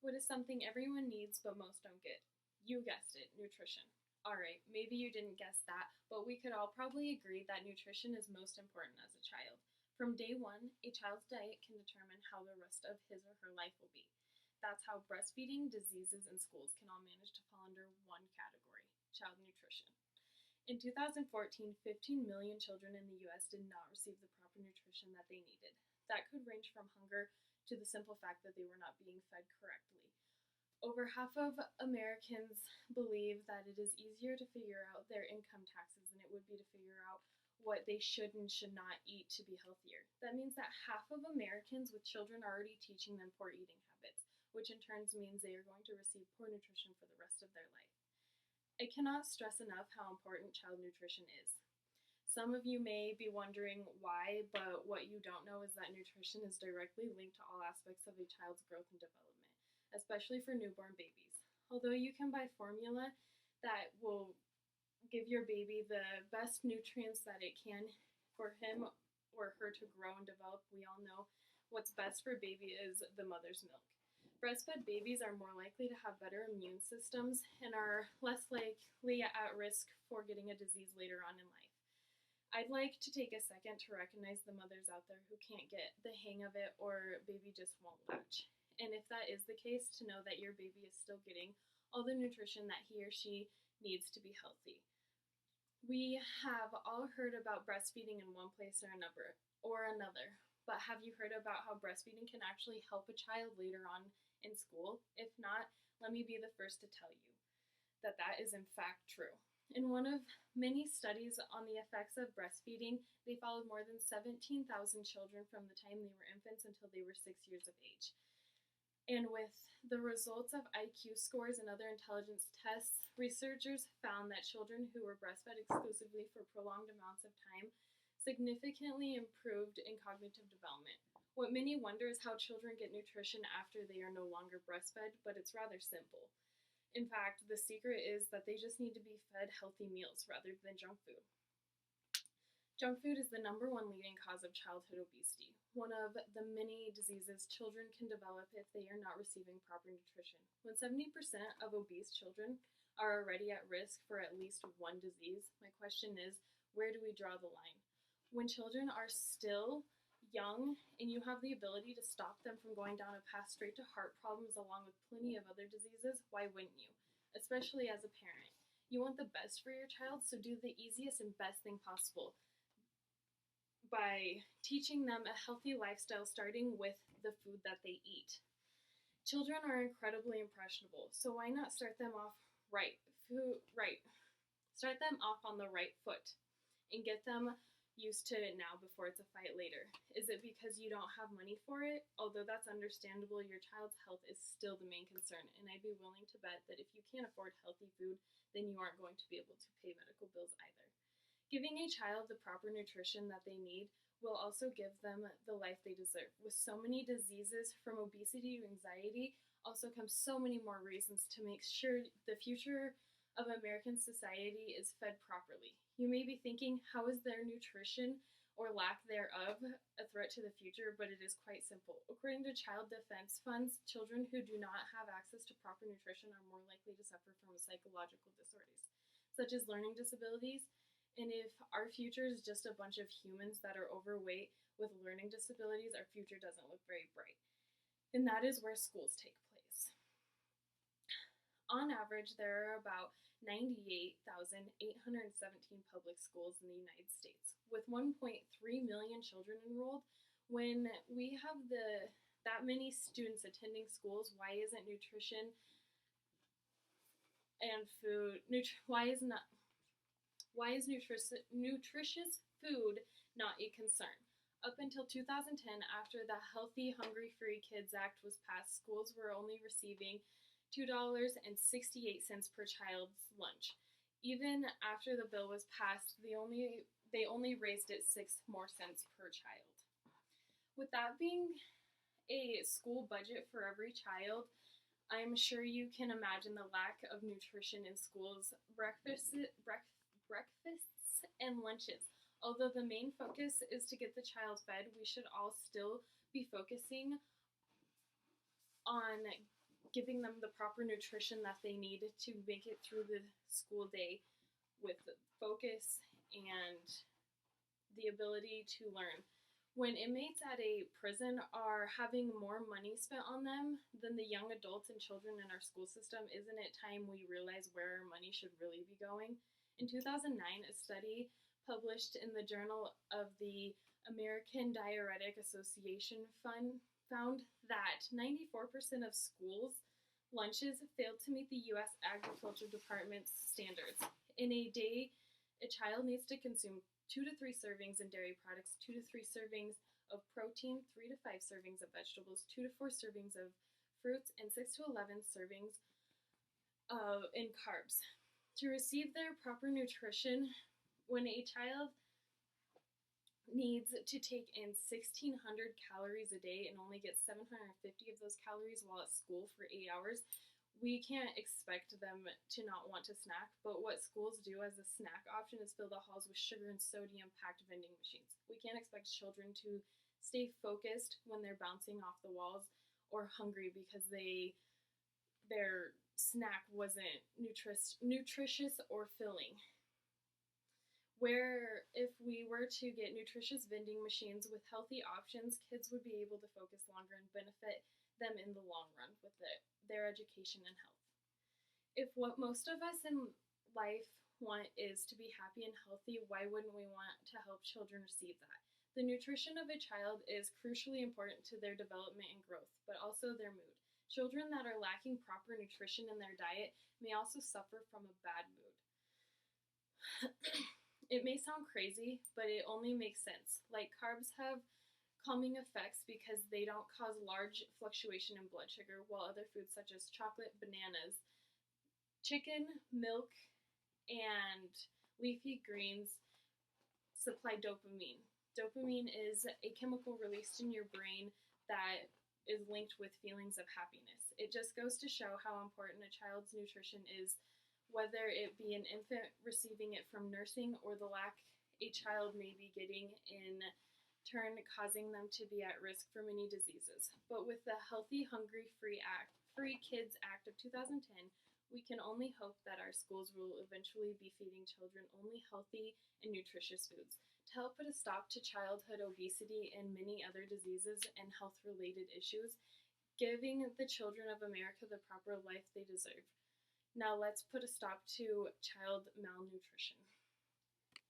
What is something everyone needs but most don't get? You guessed it, nutrition. Alright, maybe you didn't guess that, but we could all probably agree that nutrition is most important as a child. From day one, a child's diet can determine how the rest of his or her life will be. That's how breastfeeding, diseases, and schools can all manage to fall under one category: child nutrition. In 2014, 15 million children in the US did not receive the proper nutrition that they needed. That could range from hunger to the simple fact that they were not being fed correctly. Over half of Americans believe that it is easier to figure out their income taxes than it would be to figure out what they should and should not eat to be healthier. That means that half of Americans with children are already teaching them poor eating habits, which in turn means they are going to receive poor nutrition for the rest of their life. I cannot stress enough how important child nutrition is. Some of you may be wondering why, but what you don't know is that nutrition is directly linked to all aspects of a child's growth and development, especially for newborn babies. Although you can buy formula that will give your baby the best nutrients that it can for him or her to grow and develop, we all know what's best for baby is the mother's milk. Breastfed babies are more likely to have better immune systems and are less likely at risk for getting a disease later on in life. I'd like to take a second to recognize the mothers out there who can't get the hang of it or baby just won't latch. And if that is the case, to know that your baby is still getting all the nutrition that he or she needs to be healthy. We have all heard about breastfeeding in one place or another, but have you heard about how breastfeeding can actually help a child later on in school? If not, let me be the first to tell you that that is in fact true. In one of many studies on the effects of breastfeeding, they followed more than 17,000 children from the time they were infants until they were 6 years of age. And with the results of IQ scores and other intelligence tests, researchers found that children who were breastfed exclusively for prolonged amounts of time significantly improved in cognitive development. What many wonder is how children get nutrition after they are no longer breastfed, but it's rather simple. In fact, the secret is that they just need to be fed healthy meals rather than junk food. Junk food is the number one leading cause of childhood obesity, one of the many diseases children can develop if they are not receiving proper nutrition. When 70% of obese children are already at risk for at least one disease, my question is, where do we draw the line? When children are still young and you have the ability to stop them from going down a path straight to heart problems along with plenty of other diseases, why wouldn't you? Especially as a parent. You want the best for your child, so do the easiest and best thing possible by teaching them a healthy lifestyle, starting with the food that they eat. Children are incredibly impressionable, so why not start them off right? Start them off on the right foot and get them used to it now before it's a fight later. Is it because you don't have money for it? Although that's understandable, your child's health is still the main concern, and I'd be willing to bet that if you can't afford healthy food, then you aren't going to be able to pay medical bills either. Giving a child the proper nutrition that they need will also give them the life they deserve. With so many diseases, from obesity to anxiety, also comes so many more reasons to make sure the future of American society is fed properly. You may be thinking, how is their nutrition or lack thereof a threat to the future? But it is quite simple. According to child defense funds, children who do not have access to proper nutrition are more likely to suffer from psychological disorders, such as learning disabilities. And if our future is just a bunch of humans that are overweight with learning disabilities, our future doesn't look very bright. And that is where schools take place. On average, there are about 98,817 public schools in the United States, with 1.3 million children enrolled. When we have that many students attending schools, why isn't nutrition and food, why is nutritious food not a concern? Up until 2010, after the Healthy Hungry Free Kids Act was passed, schools were only receiving $2.68 per child's lunch. Even after the bill was passed, they only raised it 6 more cents per child. With that being a school budget for every child, I'm sure you can imagine the lack of nutrition in schools. Breakfasts and lunches. Although the main focus is to get the child fed, we should all still be focusing on giving them the proper nutrition that they need to make it through the school day with focus and the ability to learn. When inmates at a prison are having more money spent on them than the young adults and children in our school system, isn't it time we realize where our money should really be going? In 2009, a study published in the Journal of the American Diuretic Association found that 94% of schools' lunches failed to meet the U.S. Agriculture Department's standards. In a day, a child needs to consume 2 to 3 servings in dairy products, 2 to 3 servings of protein, 3 to 5 servings of vegetables, 2 to 4 servings of fruits, and 6 to 11 servings in carbs. To receive their proper nutrition, when a child needs to take in 1,600 calories a day and only gets 750 of those calories while at school for 8 hours, we can't expect them to not want to snack, but what schools do as a snack option is fill the halls with sugar and sodium-packed vending machines. We can't expect children to stay focused when they're bouncing off the walls or hungry because their snack wasn't nutritious or filling. Where if we were to get nutritious vending machines with healthy options, kids would be able to focus longer and benefit them in the long run with their education and health. If what most of us in life want is to be happy and healthy, why wouldn't we want to help children receive that? The nutrition of a child is crucially important to their development and growth, but also their mood. Children that are lacking proper nutrition in their diet may also suffer from a bad mood. It may sound crazy, but it only makes sense. Like carbs have calming effects because they don't cause large fluctuation in blood sugar, while other foods such as chocolate, bananas, chicken, milk, and leafy greens supply dopamine. Dopamine is a chemical released in your brain that is linked with feelings of happiness. It just goes to show how important a child's nutrition is, whether it be an infant receiving it from nursing or the lack a child may be getting in turn causing them to be at risk for many diseases. But with the Healthy Hungry Free Kids Act of 2010, we can only hope that our schools will eventually be feeding children only healthy and nutritious foods. To help put a stop to childhood obesity and many other diseases and health-related issues, giving the children of America the proper life they deserve. Now let's put a stop to child malnutrition.